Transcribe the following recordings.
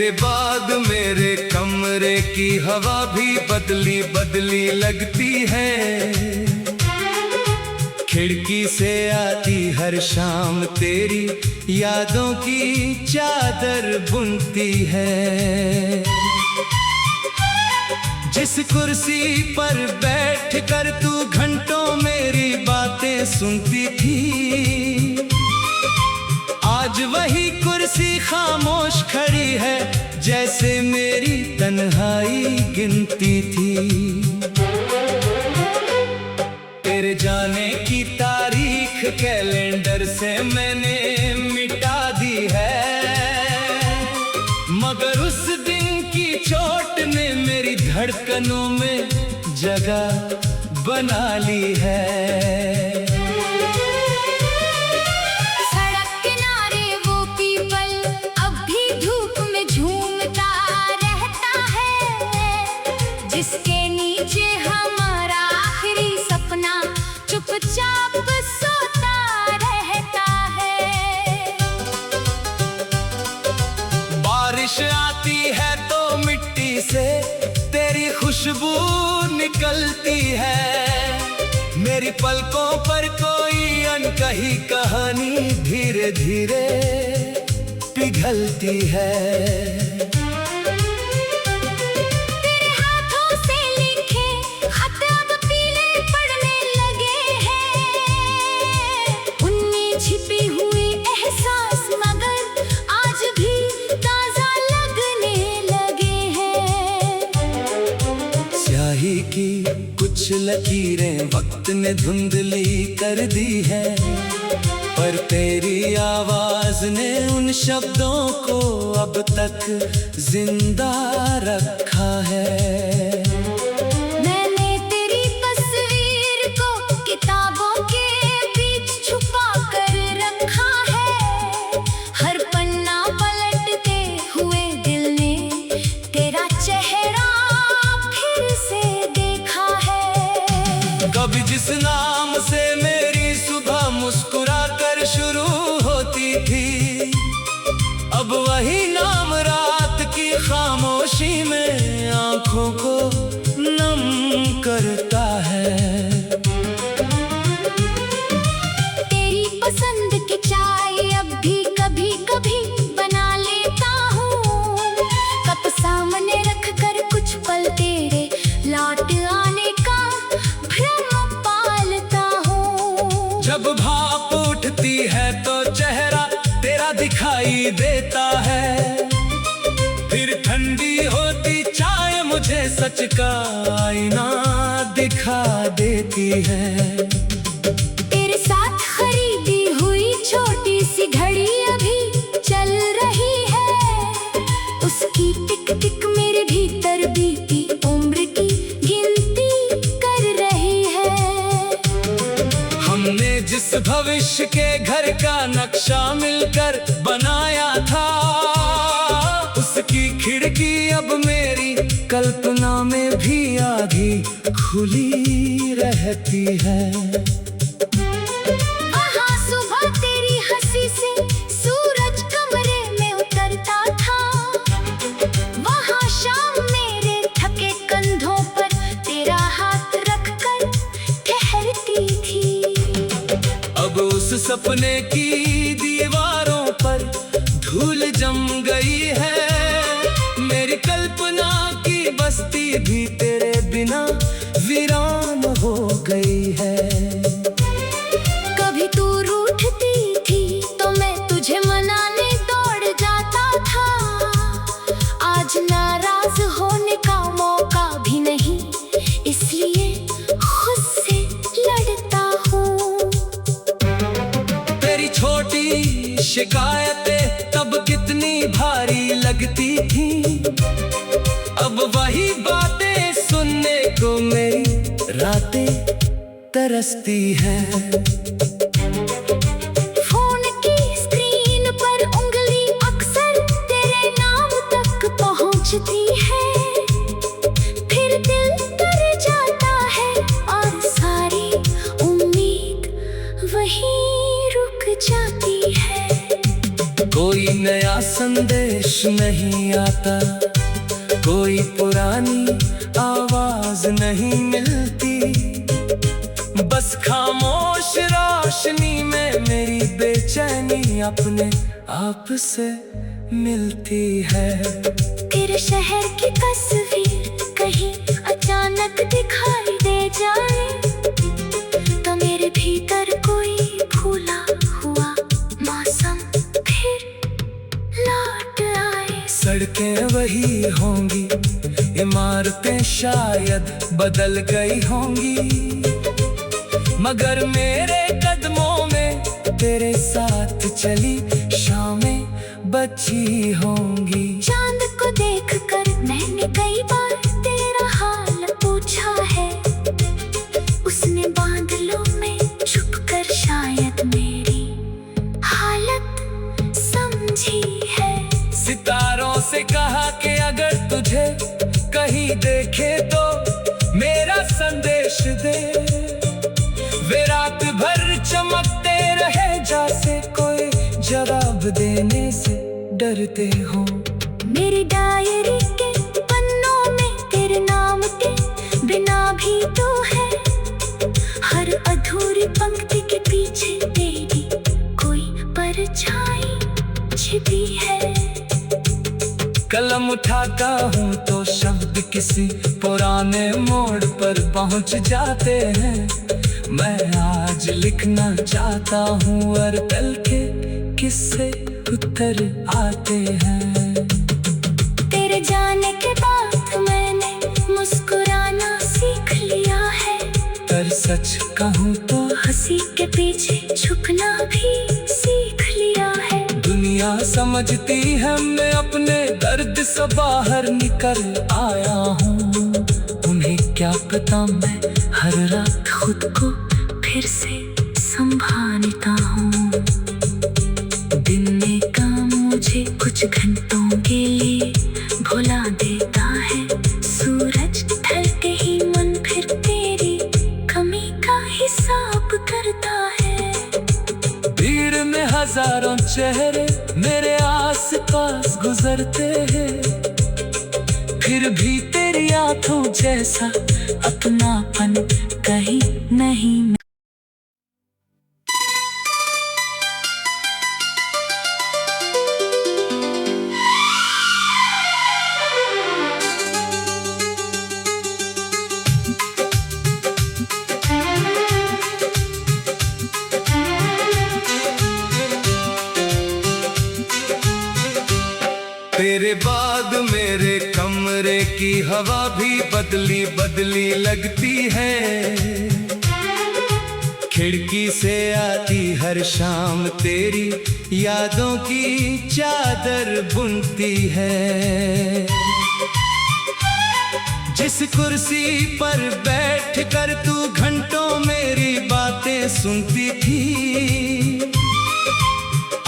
तेरे बाद मेरे कमरे की हवा भी बदली बदली लगती है। खिड़की से आती हर शाम तेरी यादों की चादर बुनती है। जिस कुर्सी पर बैठ कर तू घंटों मेरी बातें सुनती थी, आज वही कुर्सी खामोश खड़ी है, जैसे मेरी तन्हाई गिनती थी। तेरे जाने की तारीख कैलेंडर से मैंने मिटा दी है, मगर उस दिन की चोट ने मेरी धड़कनों में जगह बना ली है। सड़क किनारे वो पीपल अब भी धूप में झूमता रहता है, जिसके नीचे हमारा आखिरी सपना चुपचाप सोता रहता है। बारिश आती है तो मिट्टी से तेरी खुशबू निकलती है, मेरी पलकों पर कोई अनकही कहानी धीरे धीरे पिघलती है। तेरे हाथों से लिखे खत अब पीले पड़ने लगे हैं, उनमें छिपे हुए एहसास मगर आज भी ताजा लगने लगे हैं। स्याही की कुछ लकीरें वक्त ने धुंधली कर दी है, पर तेरी आवाज ने उन शब्दों को अब तक जिंदा रखा है। मैंने तेरी तस्वीर को किताबों के बीच छुपा कर रखा है, हर पन्ना पलटते हुए दिल ने तेरा चेहरा फिर से देखा है। कभी जिस नाम से मेरी सुबह मुस्कुरा कर शुरू होती थी, अब वही नाम रात की खामोशी में आंखों को नम करता है। तेरी पसंद की चाय अब भी कभी कभी बना लेता हूँ, कप सामने रख कर कुछ पल तेरे लौट आने का भ्रम पालता हूँ। जब भाप उठती है तो चेहरा तेरा दिखाई देता है, फिर ठंडी होती चाय मुझे सच का आईना दिखा देती है। तेरे साथ खरीदी हुई छोटी सी घड़ी अभी चल रही है, उसकी टिक टिक मेरे भीतर बीती उम्र की गिनती कर रही है। हमने जिस भविष्य के घर का नक्शा मिलकर बनाया था, उसकी खिड़की अब मेरी कल्पना में भी आधी खुली रहती है। वहाँ सुबह तेरी हंसी से सूरज कमरे में उतरता था, वहाँ शाम मेरे थके कंधों पर तेरा हाथ रखकर ठहरती थी। अब उस सपने की दीवारों पर धूल जम गई है, मेरी कल्पना की बस्ती भी तेरे बिना वीरान हो गई है। कभी तू रूठती थी तो मैं तुझे मनाने दौड़ जाता था, आज नाराज होने का मौका भी नहीं, इसलिए खुद से लड़ता हूँ। तेरी छोटी शिकायतें तब कितनी भारी लगती थी, अब वही बातें सुनने को मेरी रातें तरसती हैं। फोन की स्क्रीन पर उंगली अक्सर तेरे नाम तक पहुंचती है, फिर दिल तर जाता है और सारी उम्मीद वहीं रुक जाती है। कोई नया संदेश नहीं आता, कोई पुरानी आवाज नहीं मिलती, बस खामोश रोशनी में मेरी बेचैनी अपने आप से मिलती है। तेरे शहर की तस्वीर कहीं अचानक दिखाई दे जाए, तो मेरे भीतर कोई भूला हुआ मौसम फिर लौट आए। सड़कें वही होंगी, इमारतें शायद बदल गई होंगी, मगर मेरे कदमों में तेरे साथ चली शामें बची होंगी। चांद को देखकर मैंने कई बार तेरा हाल पूछा है, उसने बादलों में छुपकर शायद मेरी हालत समझी है। सितारों से कहा कि अगर तुझे कहीं देखे तो मेरा संदेश दे, वे रात भर चमकते रहे जैसे कोई जवाब देने से डरते हो। मेरी डायरी के पन्नों में तेरे नाम के बिना भी तो है, हर अधूरी पंक्ति के पीछे तेरी कोई परछाई छिपी है। कलम उठाता हूँ तो शब्द किसी पुराने मोड़ पर पहुँच जाते हैं। मैं आज लिखना चाहता हूँ और कल के किस्से उतर आते हैं। तेरे जाने के बाद मैंने मुस्कुराना सीख लिया है, पर सच कहूँ तो हंसी के पीछे छुपना भी सीख लिया है। दुनिया समझती है मैं अपने दर्द से बाहर निकल आया हूँ, उन्हें क्या पता मैं हर रात खुद को फिर से संभालता हूँ। दिन में काम मुझे कुछ घंटों के लिए भुला देता है, सूरज ढलते ही मन फिर तेरी कमी का हिसाब करता है। भीड़ में हजारों चेहरे मेरे आस पास गुजरते हैं, फिर भी तेरी आंखों जैसा अपनापन कहीं नहीं। तेरे बाद मेरे कमरे की हवा भी बदली बदली लगती है, खिड़की से आती हर शाम तेरी यादों की चादर बुनती है। जिस कुर्सी पर बैठ कर तू घंटों मेरी बातें सुनती थी,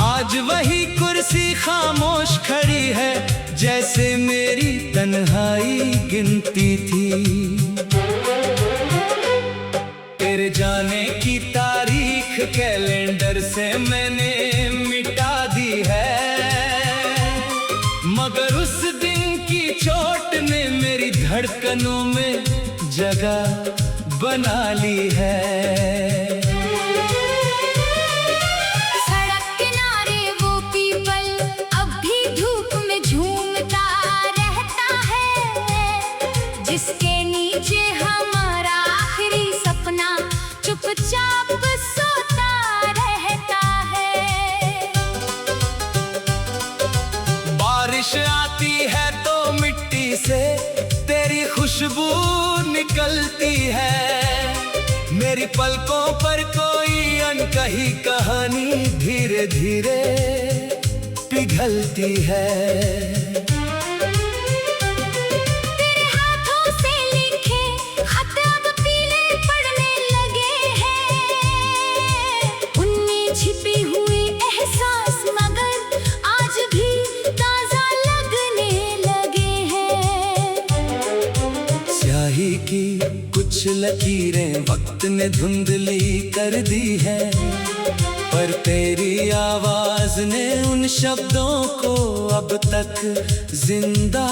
आज वही कुर्सी खामोश खड़ी है जैसे मेरी तन्हाई गिनती थी। तेरे जाने की तारीख कैलेंडर से मैंने मिटा दी है, मगर उस दिन की चोट ने मेरी धड़कनों में जगह बना ली है। जिसके नीचे हमारा आखिरी सपना चुपचाप सोता रहता है। बारिश आती है तो मिट्टी से तेरी खुशबू निकलती है, मेरी पलकों पर कोई अनकही कहानी धीरे धीरे पिघलती है। की कुछ लकीरें वक्त ने धुंधली कर दी है, पर तेरी आवाज ने उन शब्दों को अब तक जिंदा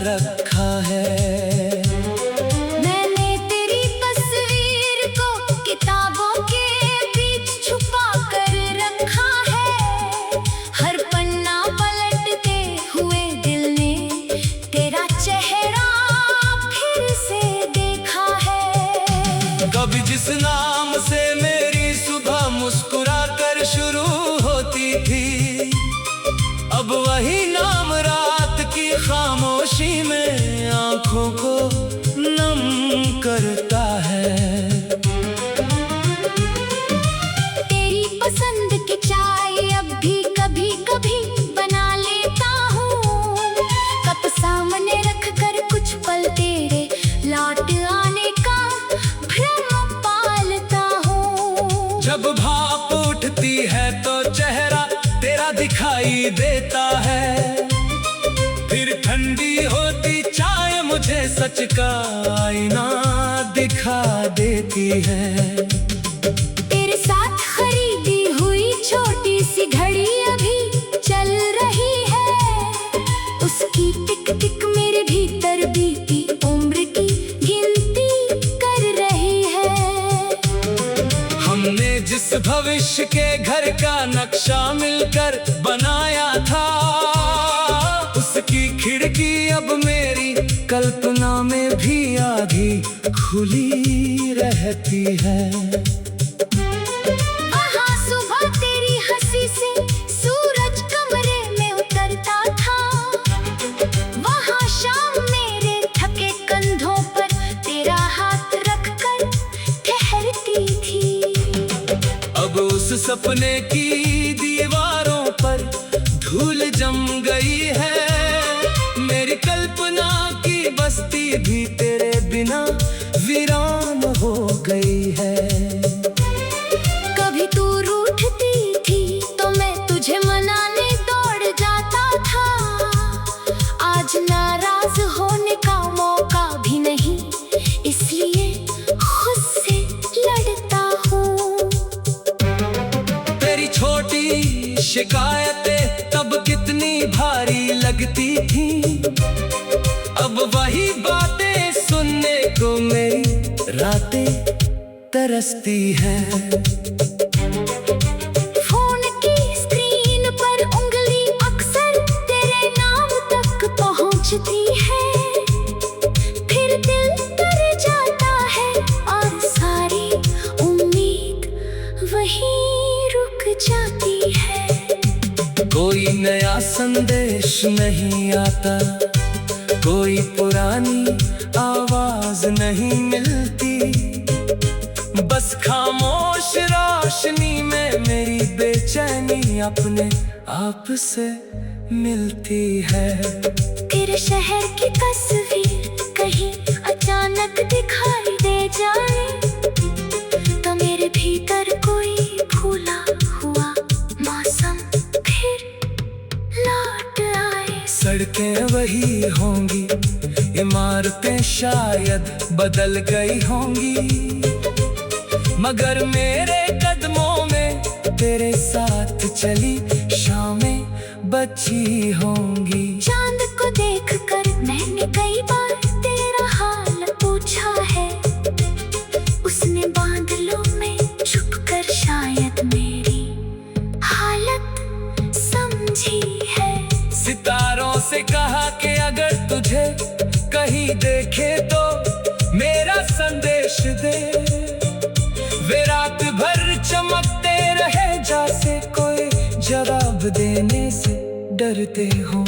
रखा है। मैंने तेरी तस्वीर को किताबों के बीच छुपा कर रखा है। हर पन्ना पलटते हुए दिल ने तेरा चेहरा फिर से देखा है। कभी जिस नाम से मेरी सुबह मुस्कुरा कर शुरू होती थी, अब वही नाम रात की खामोशी में आंखों को नम करता है। तेरी पसंद की चाय अब भी कभी कभी बना लेता हूँ। कप सामने रख कर कुछ पल तेरे लौट आने का भ्रम पालता हूँ। जब भाप उठती है तो चेहरा तेरा दिखाई देता है, फिर ठंडी होती चाय मुझे सच का आईना दिखा देती है। तेरे साथ खरीदी हुई छोटी सी घड़ी अभी चल रही है। उसकी टिक टिक मेरे भीतर बीती उम्र की गिनती कर रही है। हमने जिस भविष्य के घर का नक्शा मिलकर बनाया था, उसकी खिड़की अब मेरी कल्पना में भी आधी खुली रहती है। वहाँ सुबह तेरी हंसी से सूरज कमरे में उतरता था। वहाँ शाम मेरे थके कंधों पर तेरा हाथ रखकर ठहरती थी। अब उस सपने की दीवारों पर धूल जम गई है। मेरी कल्पना की बस्ती भी तेरे बिना वीरान हो गई है। कभी तू रूठती थी तो मैं तुझे मनाने दौड़ जाता था। आज नाराज होने का मौका भी नहीं, इसलिए खुद से लड़ता हूँ। तेरी छोटी शिकायतें तब कितनी भारी लगती थी, अब वही बातें सुनने को मेरी रातें तरसती हैं। फोन की स्क्रीन पर उंगली अक्सर तेरे नाम तक पहुंचती है। फिर दिल डर जाता है और सारी उम्मीद वहीं रुक जाती है। कोई नया संदेश नहीं आता, कोई पुरानी आवाज नहीं मिलती, बस खामोश रोशनी में मेरी बेचैनी अपने आप से मिलती है। तेरे शहर की तस्वीर कहीं अचानक दिखाई दे जाए तो मेरे भीतर कोई भूला हुआ मौसम फिर लौट आए। सड़कें वही होंगी, इमारतें शायद बदल गई होंगी, मगर मेरे कदमों में तेरे साथ चली शामें बची होंगी। चांद को देखकर मैंने कई बार तेरा हाल पूछा है। उसने बादलों में छुपकर शायद मेरी हालत समझी है। सितारों से कहा कि अगर तुझे कहीं देखे तो मेरा संदेश दे। वे रात भर चमकते रहे जैसे कोई जवाब देने से डरते हो।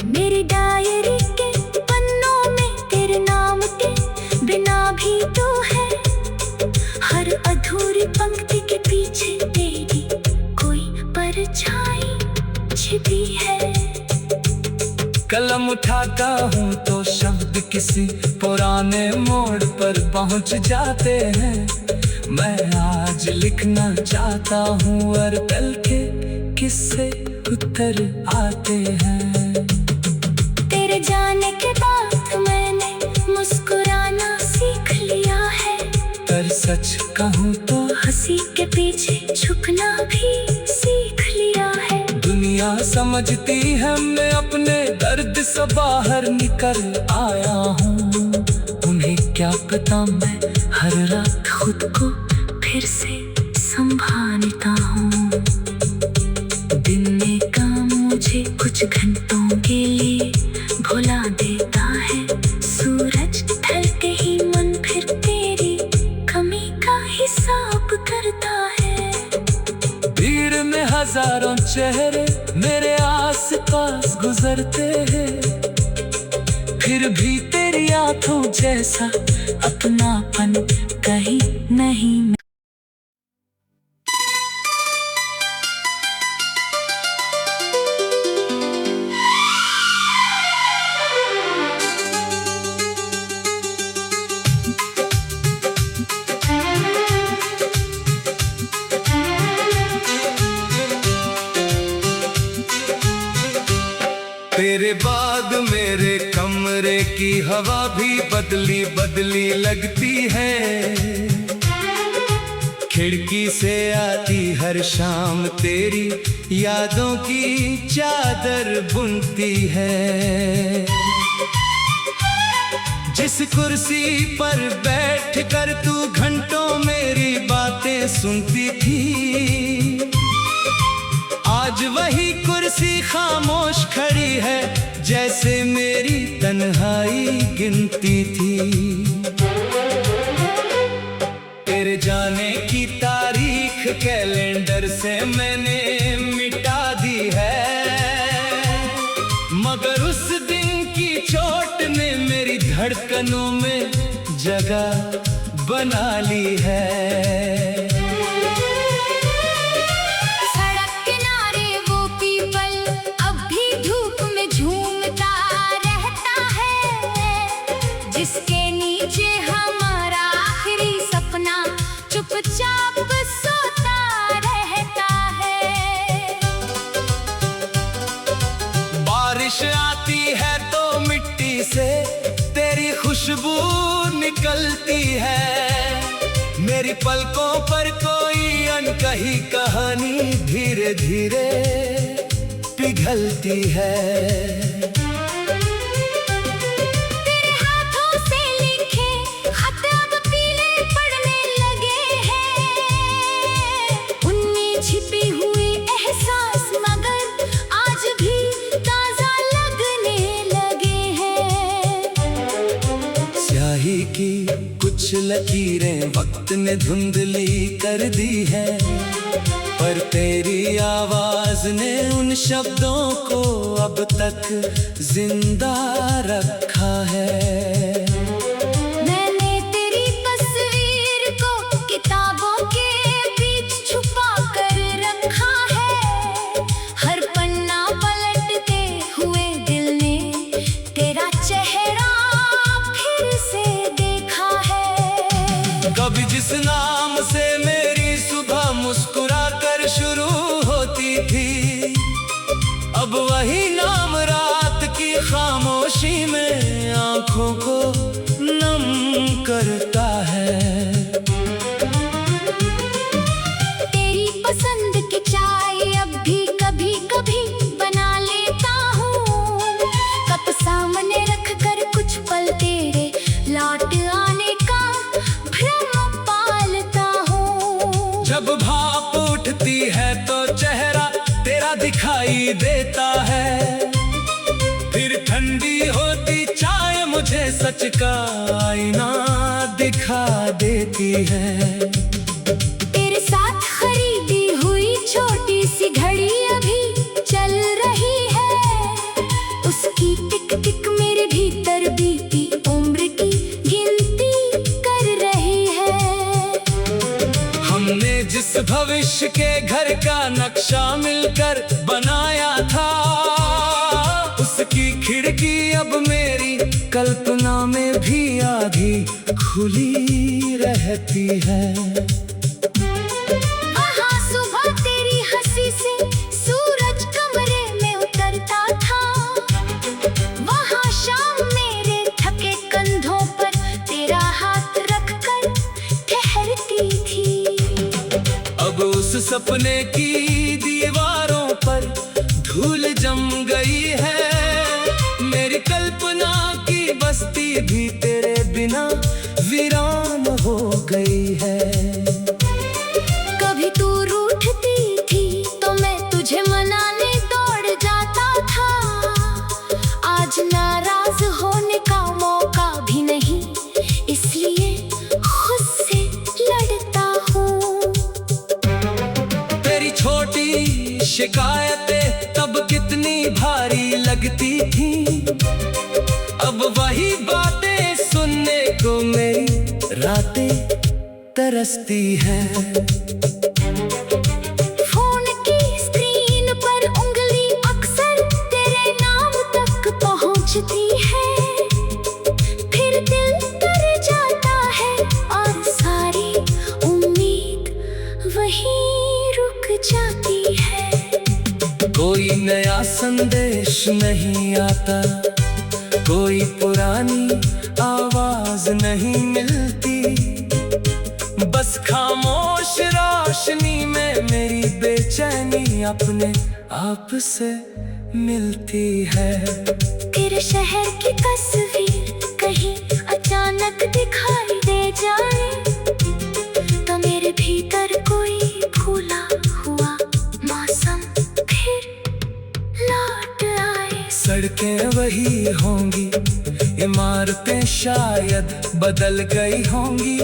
मेरी डायरी के पन्नों में तेरे नाम के बिना भी तो है। हर अधूरी पंक्ति के पीछे तेरी कोई परछाई छिपी है। कलम उठाता हूँ तो शब्द किसी पुराने मोड़ पर पहुँच जाते हैं। मैं आज लिखना चाहता हूँ और कल के किस्से उतर आते हैं। तेरे जाने के बाद मैंने मुस्कुराना सीख लिया है। पर सच कहूँ तो हंसी के पीछे छुपना जीना भी सीख लिया है। दुनिया समझती है मैं अपने दर्द से बाहर निकल आया हूँ। उन्हें क्या पता मैं हर रात खुद को फिर से संभालता हूँ। दिन में काम मुझे कुछ घंटों के लिए भुला देता है। सूरज ढलते ही मन फिर तेरी कमी का हिसाब करता है। भीड़ में हजारों चेहरे मेरे आसपास गुजरते हैं, फिर भी तेरी आंखों जैसा अपनापन कहीं नहीं। तेरे बाद मेरे कमरे की हवा भी बदली बदली लगती है। खिड़की से आती हर शाम तेरी यादों की चादर बुनती है। जिस कुर्सी पर बैठ कर तू घंटों मेरी बातें सुनती थी, आज वही कुर्सी खामोश खड़ी है जैसे मेरी तन्हाई गिनती थी। तेरे जाने की तारीख कैलेंडर से मैंने मिटा दी है, मगर उस दिन की चोट ने मेरी धड़कनों में जगह बना ली है। जिसके नीचे हमारा आखिरी सपना चुपचाप सोता रहता है। बारिश आती है तो मिट्टी से तेरी खुशबू निकलती है। मेरी पलकों पर कोई अनकही कहानी धीरे धीरे पिघलती है। छिपे हुए एहसास मगर आज भी ताजा लगने लगे हैं। स्याही की कुछ लकीरें वक्त ने धुंधली कर दी है, पर तेरी आवाज ने उन शब्दों को अब तक जिंदा रखा है। मैंने तेरी तस्वीर को किताबों के कभी जिस नाम से मेरी सुबह मुस्कुरा कर शुरू होती थी, अब वही नाम रात की खामोशी में आंखों को नम करता है। तेरी पसंद की चाय अब भी कभी कभी बना लेता हूँ। कप सामने रख कर कुछ पल तेरे लौट आने का जब भाप उठती है तो चेहरा तेरा दिखाई देता है, फिर ठंडी होती चाय मुझे सच का आईना दिखा देती है। तेरे साथ खरीदी हुई छोटी सी घड़ी अभी चल रही है, उसकी टिक टिक मेरे भीतर बीती उम्र की गिनती कर रही है। हमने जिस भविष्य के घर का नक्शा मिलकर बनाया था, उसकी खिड़की अब मेरी कल्पना में भी आधी खुली रहती है। वहाँ सुबह तेरी हंसी से सूरज कमरे में उतरता था, वहाँ शाम मेरे थके कंधों पर तेरा हाथ रखकर ठहरती थी। अब उस सपने की दीवारों पर धूल जम गई है। मेरी कल्पना की बस्ती भी तेरे बिना वीरान हो गई है। कभी तू रूठती थी तो मैं तुझे मनाने दौड़ जाता था। आज नाराज होने का मौका भी नहीं, इसलिए खुद से लड़ता हूँ। तेरी छोटी शिकायतें तब कितनी भारी लगती थी, अब वही बातें सुनने को मेरी रातें तरसती हैं। फोन की स्क्रीन पर उंगली अक्सर तेरे नाम तक पहुंचती है, फिर दिल डर जाता है और सारी उम्मीद वहीं रुक जाती है। कोई नया संदेश नहीं आता, कोई पुरानी आवाज नहीं मिलती, बस खामोश रोशनी में मेरी बेचैनी अपने आप से मिलती है। तेरे शहर की तस्वीर कहीं अचानक दिखाई दे जाए तो मेरे भीतर कोई भूला हुआ मौसम फिर लौट आए। सड़कें वही होंगी, इमारतें शायद बदल गई होंगी,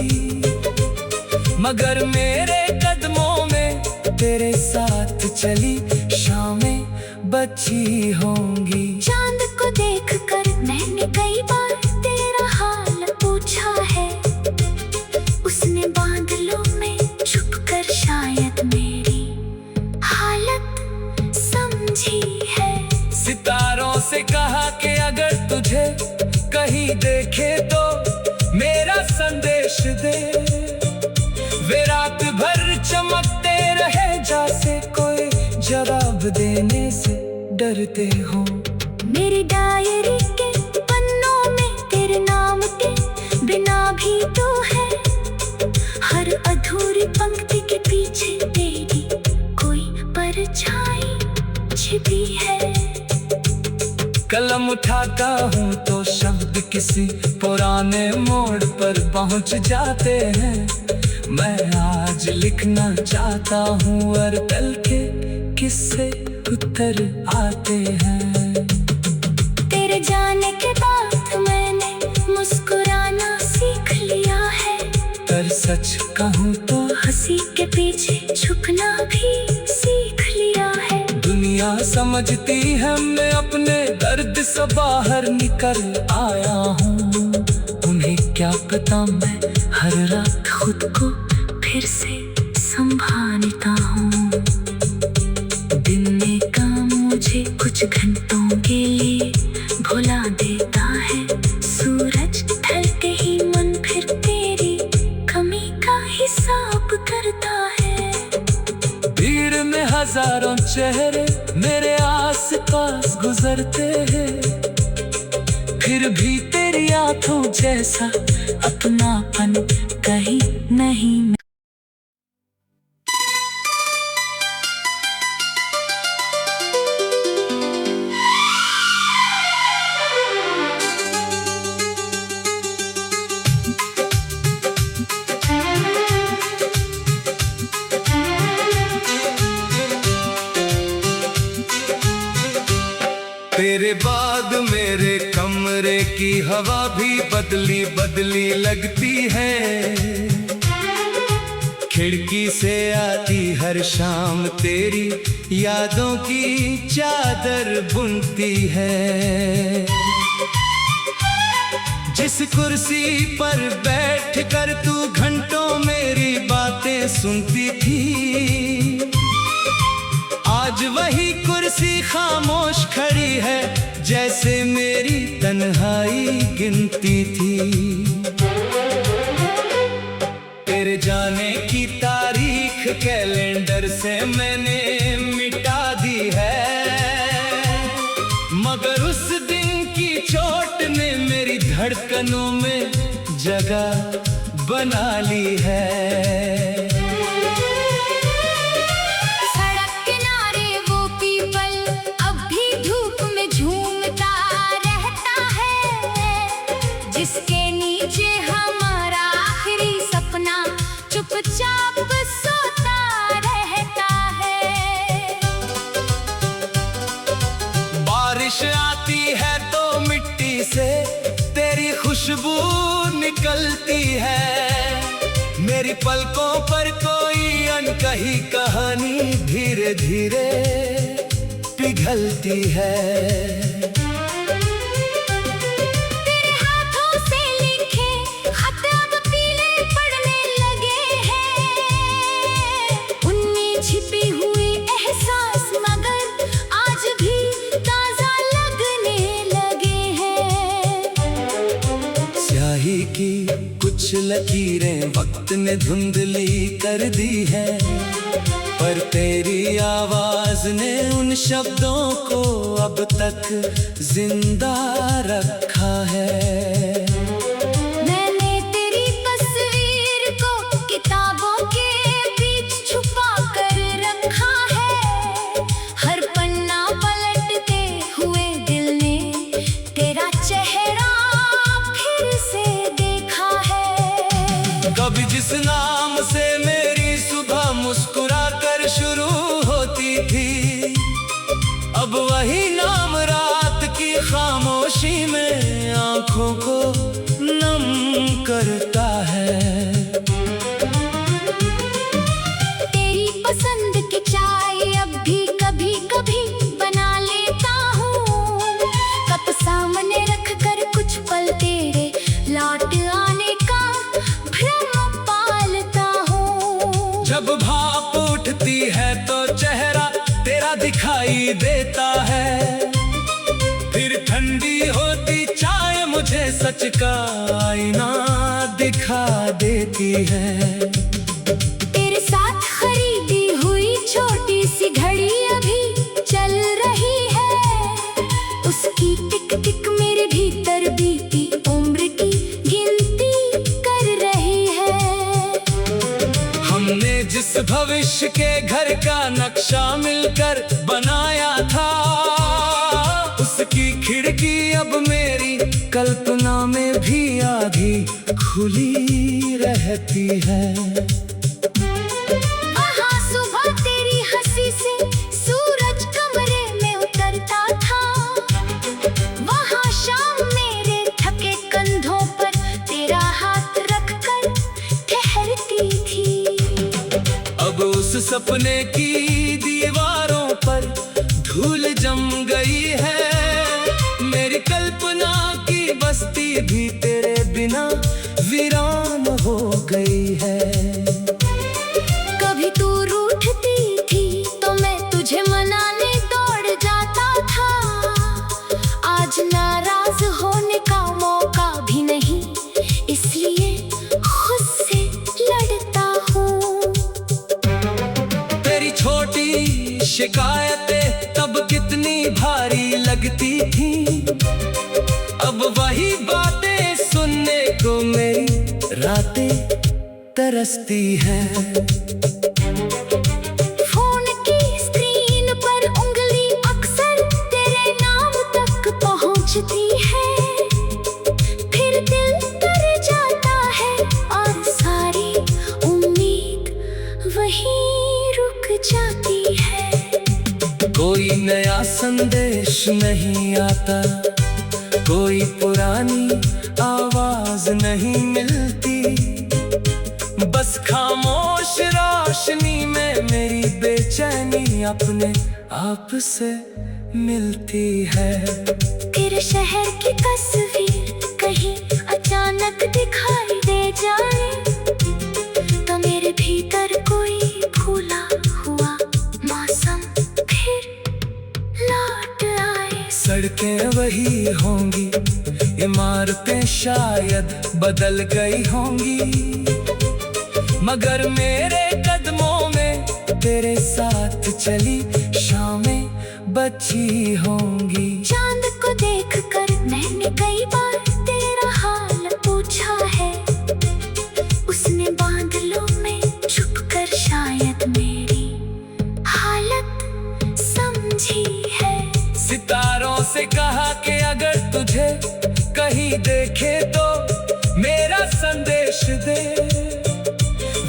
मगर मेरे कदमों में तेरे साथ चली शामें बची होंगी। चांद को देखकर मैंने कई बार तेरा हाल पूछा है, उसने बादलों में छुपकर शायद मेरी हालत समझी है। सितारों से कहा कि अगर तुझे कहीं देखे तो मेरा संदेश दे, वे रात भर चमकते रहे जैसे कोई जवाब देने से डरते हो। मेरी डायरी के पन्नों में तेरे नाम के बिना भी तो है, हर अधूरी पंक्ति के पीछे तेरी कोई परछाई छिपी है। कलम उठाता हूँ तो शब्द किसी पुराने मोड़ पर पहुँच जाते हैं। मैं आज लिखना चाहता हूँ और कल के किस्से उतर आते हैं। तेरे जाने के बाद मैंने मुस्कुराना सीख लिया है, पर सच कहूँ तो हंसी के पीछे छुपना भी सीख लिया है। दुनिया समझती है मैं अपने दर्द से बाहर निकल आया हूँ, उन्हें क्या पता मैं हर रात खुद को फिर से संभालता हूँ। दिन में काम मुझे कुछ घंटों के लिए भुला देता है, सूरज ढलते ही मन फिर तेरी कमी का हिसाब करता है। भीड़ में हजारों चेहरे मेरे आस पास गुजरते हैं, फिर भी तेरी आंखों जैसा अपनापन कहीं नहीं। तेरे बाद मेरे कमरे की हवा भी बदली बदली लगती है, खिड़की से आती हर शाम तेरी यादों की चादर बुनती है। जिस कुर्सी पर बैठ कर तू घंटों मेरी बातें सुनती थी, आज वही कुर्सी खामोश खड़ी है जैसे मेरी तन्हाई गिनती थी। तेरे जाने की तारीख कैलेंडर से मैंने मिटा दी है, मगर उस दिन की चोट ने मेरी धड़कनों में जगह बना ली है। खुशबू निकलती है। मेरी पलकों पर कोई अनकही कहानी धीरे धीरे पिघलती है। तेरे हाथों से लिखे खत अब पीले पड़ने लगे हैं। उनमें छिपे हुए एहसास मगर आज भी ताजा लगने लगे हैं। स्याही की कुछ लकीरें वक्त ने धुंधली कर दी है, पर तेरी आवाज ने उन शब्दों को अब तक जिंदा रखा है। मैंने तेरी तस्वीर को किताबों के बीच छुपा कर रखा है। हर पन्ना पलटते हुए दिल ने तेरा चेहरा फिर से देखा है। कभी जिस नाम से मेरी सुबह मुस्कुरा कर शुरू होती थी, अब वही नाम रात की खामोशी में आंखों को नम करता है। तेरी पसंद की चाय अब भी कभी कभी बना लेता हूँ। कप सामने रख कर कुछ पल तेरे लौट आने का भ्रम पालता हूँ। जब भाप उठती है तो चेहरा तेरा दिखाई देता है, फिर ठंडी होती चाय मुझे सच का आईना दिखा देती है। तेरे साथ खरीदी हुई छोटी सी घड़ी अभी चल रही है। उसकी टिक टिक मेरे भीतर बीती उम्र की गिनती कर रही है। हमने जिस भविष्य के घर का नक्शा मिलकर बनाया था, उसकी खिड़की अब मेरी कल्पना में भी आधी खुली रहती है। वहाँ सुबह तेरी हंसी से सूरज कमरे में उतरता था। वहाँ शाम मेरे थके कंधों पर तेरा हाथ रखकर ठहरती थी। अब उस सपने की दीवारों पर धूल जम गई है। मेरी कल्पना की बस्ती भी तेरे बिना वीरान हो गई है। कभी तू रूठती थी तो मैं तुझे मनाने दौड़ जाता था। आज नाराज होने का मौका भी नहीं, इसलिए खुद से लड़ता हूँ। तेरी छोटी शिकायतें तब कितनी भारी लगती थी, अब वही बातें सुनने को मेरी रातें तरसती हैं। फोन की स्क्रीन पर उंगली अक्सर तेरे नाम तक पहुंचती है। फिर दिल कर जाता है और सारी उम्मीद वहीं रुक जाती है। कोई नया संदेश नहीं आता, कोई पुरानी आवाज नहीं मिलती, बस खामोश रोशनी में मेरी बेचैनी अपने आप से मिलती है। तेरे शहर की तस्वीर कहीं अचानक दिखाई दे जाए तो मेरे भीतर कोई भूला हुआ मौसम फिर लौट आए। सड़कें वही होंगी, इमारतें शायद बदल गई होंगी, मगर मेरे कदमों में तेरे साथ चली शामें बची होंगी। चांद को देखकर मैंने कई बार तेरा हाल पूछा है। उसने बादलों में छुपकर शायद मेरी हालत समझी है। सितारों से कहा कि अगर तुझे कहीं देखे तो मेरा संदेश दे।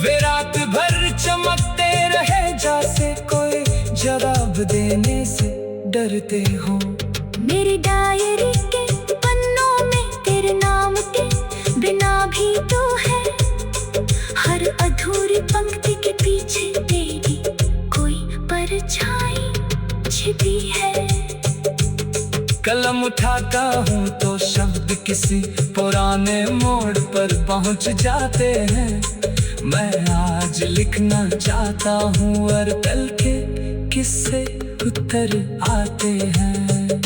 वे रात भर चमकते रहे जैसे कोई जवाब देने से डरते हो। मेरी डायरी के पन्नों में तेरे नाम के पंक्ति पंक्ति के पीछे तेरी कोई परछाई छिपी है। कलम उठाता हूँ तो शब्द किसी पुराने मोड़ पर पहुँच जाते हैं। मैं आज लिखना चाहता हूँ और कल के किस्से उतर आते हैं।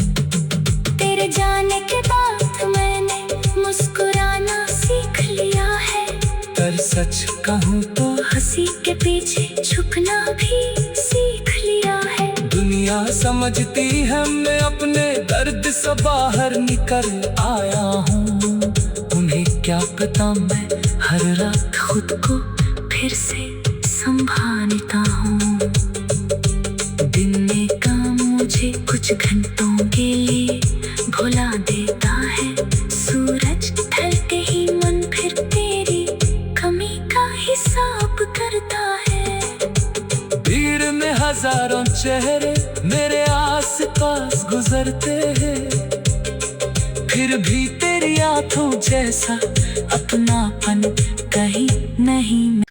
तेरे जाने के बाद मैंने मुस्कुराना सीख लिया है। पर सच कहूँ तो हंसी के पीछे छुपना भी सीख लिया है। दुनिया समझती है मैं अपने दर्द से बाहर निकल आया हूँ। उन्हें क्या पता मैं हर रात खुद को फिर से संभालता हूँ। दिन में काम मुझे कुछ घंटों के लिए भुला देता है। सूरज ढलते ही मन फिर तेरी कमी का हिसाब करता है। भीड़ में हजारों चेहरे मेरे आस पास गुजरते हैं, फिर भी तेरी आंखों जैसा अपनापन कहीं नहीं